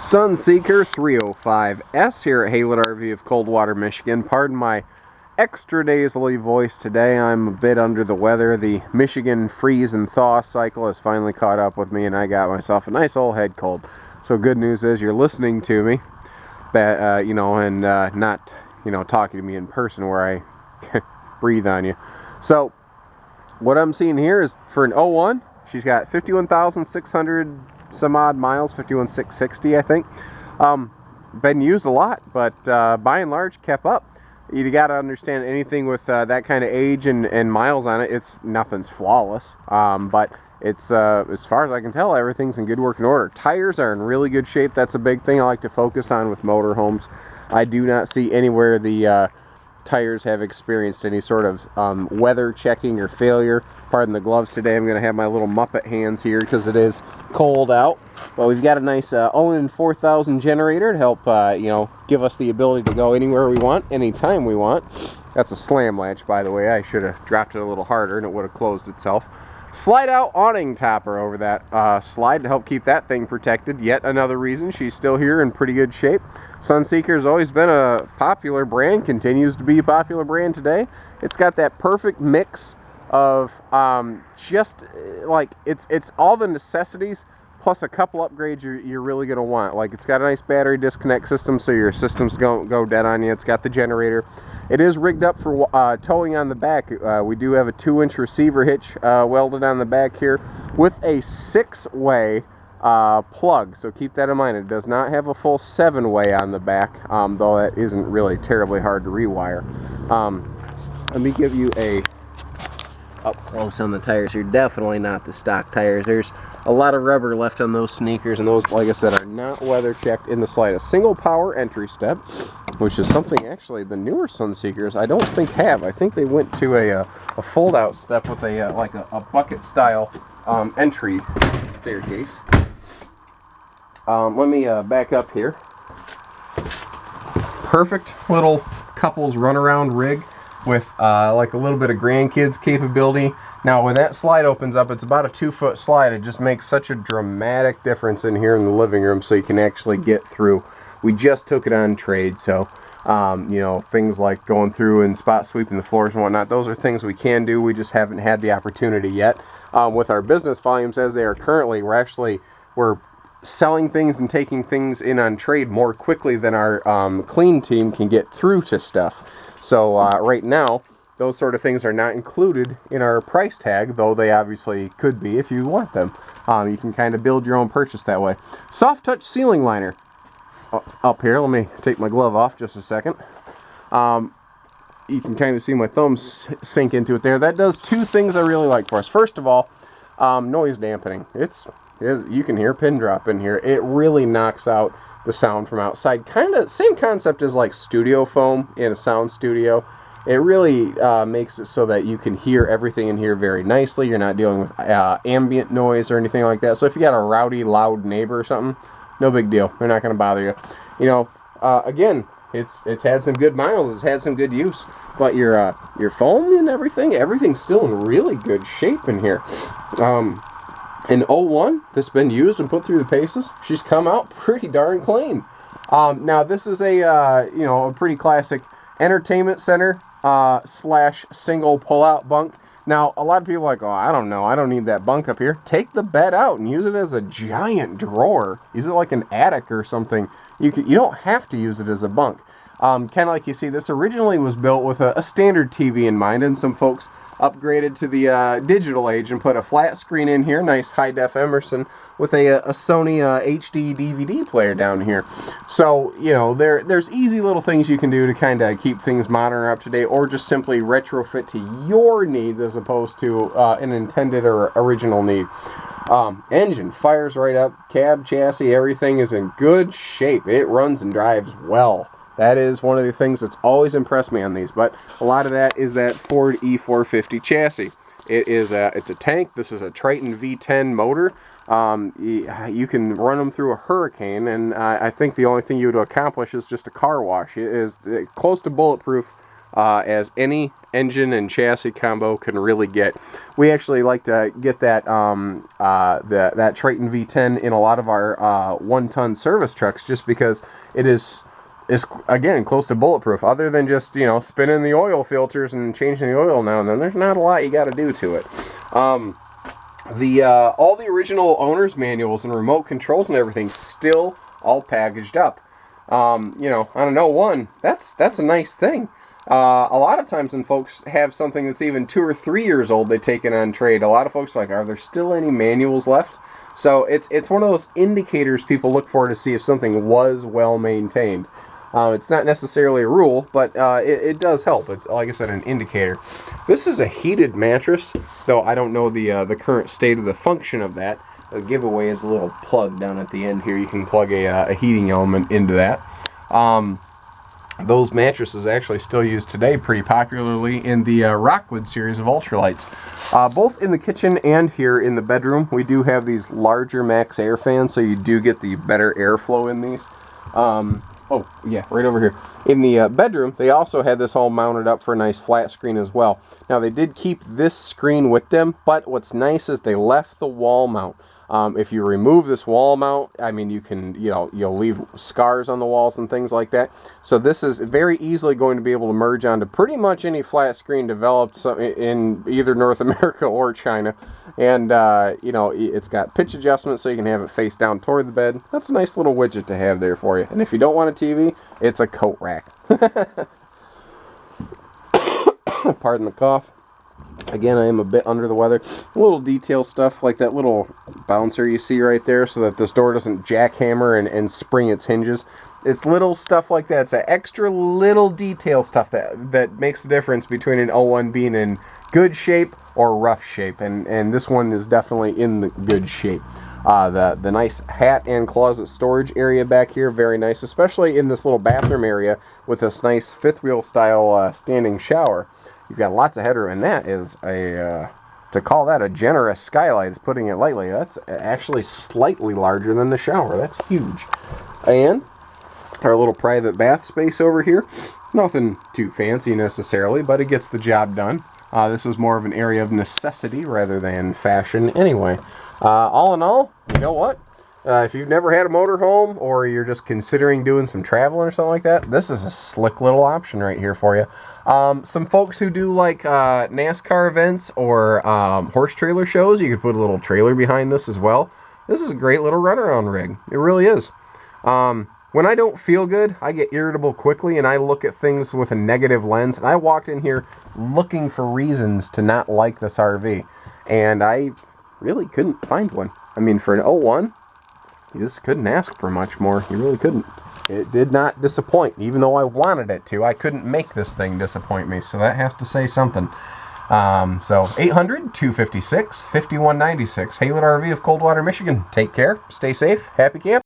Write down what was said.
Sunseeker 305S here at Haylett RV of Coldwater, Michigan. Pardon my extra nasally voice today. I'm a bit under the weather. The Michigan freeze and thaw cycle has finally caught up with me, and I got myself a nice old head cold. So good news is you're listening to me, and not, talking to me in person where I breathe on you. So what I'm seeing here is for an 01, she's got 51,600 some odd miles, 51,660 I think. Been used a lot, but by and large kept up. You got to understand anything with that kind of age and miles on it, nothing's flawless. But it's as far as I can tell, everything's in good working order. Tires are in really good shape. That's a big thing I like to focus on with motorhomes. I do not see anywhere the tires have experienced any sort of weather checking or failure. Pardon the gloves today. I'm going to have my little Muppet hands here because it is cold out. But we've got a nice Owen 4000 generator to help give us the ability to go anywhere we want, anytime we want. That's a slam latch, by the way. I should have dropped it a little harder and it would have closed itself. Slide out awning topper over that slide to help keep that thing protected. Yet another reason she's still here in pretty good shape. Sunseeker has always been a popular brand, continues to be a popular brand today. It's got that perfect mix of it's all the necessities plus a couple upgrades you're really going to want. Like, it's got a nice battery disconnect system so your systems don't go dead on you. It's got the generator. It is rigged up for towing on the back. We do have a 2-inch receiver hitch welded on the back here with a 6-way plug, so keep that in mind. It does not have a full 7-way on the back, though that isn't really terribly hard to rewire. Let me give you a up close on the tires here. Definitely not the stock tires. There's a lot of rubber left on those sneakers, and those, like I said, are not weather checked in the slightest. Single power entry step, which is something actually the newer Sunseekers I don't think have. I think they went to a fold out step with a bucket style entry staircase. Let me back up here. Perfect little couples runaround rig with like a little bit of grandkids capability. Now when that slide opens up, it's about a 2-foot slide. It just makes such a dramatic difference in here in the living room, so you can actually get through. We just took it on trade, so things like going through and spot sweeping the floors and whatnot, those are things we can do. We just haven't had the opportunity yet. With our business volumes as they are currently, we're selling things and taking things in on trade more quickly than our clean team can get through to stuff. So right now, those sort of things are not included in our price tag, though they obviously could be if you want them. You can kind of build your own purchase that way. Soft touch ceiling liner. Up here, let me take my glove off just a second. You can kind of see my thumbs sink into it there. That does 2 things I really like for us. First of all, noise dampening. You can hear a pin drop in here. It really knocks out the sound from outside. Kind of same concept as like studio foam in a sound studio. It really makes it so that you can hear everything in here very nicely. You're not dealing with ambient noise or anything like that. So if you got a rowdy, loud neighbor or something, no big deal. They're not going to bother you. Again, it's had some good miles. It's had some good use. But your foam and everything's still in really good shape in here. In 01, that's been used and put through the paces, she's come out pretty darn clean. Now this is a pretty classic entertainment center slash single pull-out bunk. Now a lot of people are like, oh, I don't know, I don't need that bunk up here. Take the bed out and use it as a giant drawer. Use it like an attic or something. You don't have to use it as a bunk. Kind of like you see, this originally was built with a standard TV in mind, and some folks upgraded to the digital age and put a flat screen in here, nice high-def Emerson, with a Sony HD DVD player down here. So, there's easy little things you can do to kind of keep things modern or up to date, or just simply retrofit to your needs as opposed to an intended or original need. Engine fires right up, cab, chassis, everything is in good shape. It runs and drives well. That is one of the things that's always impressed me on these, but a lot of that is that Ford E450 chassis. It's a tank. This is a Triton V10 motor. You can run them through a hurricane, and I think the only thing you would accomplish is just a car wash. It is close to bulletproof as any engine and chassis combo can really get. We actually like to get that that Triton V10 in a lot of our 1-ton service trucks, just because it is again close to bulletproof. Other than just, you know, spinning the oil filters and changing the oil now and then, there's not a lot you got to do to it. All the original owner's manuals and remote controls and everything still all packaged up. You know, on an 01, that's a nice thing. A lot of times when folks have something that's even 2 or 3 years old, they take it on trade. A lot of folks are like, are there still any manuals left? So it's one of those indicators people look for to see if something was well maintained. It's not necessarily a rule, but it does help. It's, like I said, an indicator. This is a heated mattress, though I don't know the current state of the function of that. The giveaway is a little plug down at the end here. You can plug a heating element into that. Those mattresses actually still used today pretty popularly in the Rockwood series of ultralights. Both in the kitchen and here in the bedroom, we do have these larger max air fans, so you do get the better airflow in these. Oh, yeah, right over here. In the bedroom, they also had this all mounted up for a nice flat screen as well. Now, they did keep this screen with them, but what's nice is they left the wall mount. If you remove this wall mount, I mean, you can, you know, you'll leave scars on the walls and things like that. So this is very easily going to be able to merge onto pretty much any flat screen developed in either North America or China. And, you know, it's got pitch adjustment so you can have it face down toward the bed. That's a nice little widget to have there for you. And if you don't want a TV, it's a coat rack. Pardon the cough. Again, I am a bit under the weather. Little detail stuff like that little bouncer you see right there so that this door doesn't jackhammer and spring its hinges. It's little stuff like that. It's that extra little detail stuff that makes the difference between an 01 being in good shape or rough shape. And this one is definitely in the good shape. The nice hat and closet storage area back here, very nice, especially in this little bathroom area with this nice fifth wheel style standing shower. You've got lots of headroom, and that is to call that a generous skylight is putting it lightly. That's actually slightly larger than the shower. That's huge. And our little private bath space over here. Nothing too fancy necessarily, but it gets the job done. This was more of an area of necessity rather than fashion anyway. All in all, you know what? If you've never had a motorhome or you're just considering doing some traveling or something like that, this is a slick little option right here for you. Some folks who do like NASCAR events or horse trailer shows, you could put a little trailer behind this as well. This is a great little runaround rig. It really is. When I don't feel good, I get irritable quickly and I look at things with a negative lens. And I walked in here looking for reasons to not like this RV. And I really couldn't find one. I mean, for an 01, you just couldn't ask for much more. You really couldn't. It did not disappoint. Even though I wanted it to, I couldn't make this thing disappoint me. So that has to say something. So 800-256-5196. Haylett RV of Coldwater, Michigan. Take care. Stay safe. Happy camp.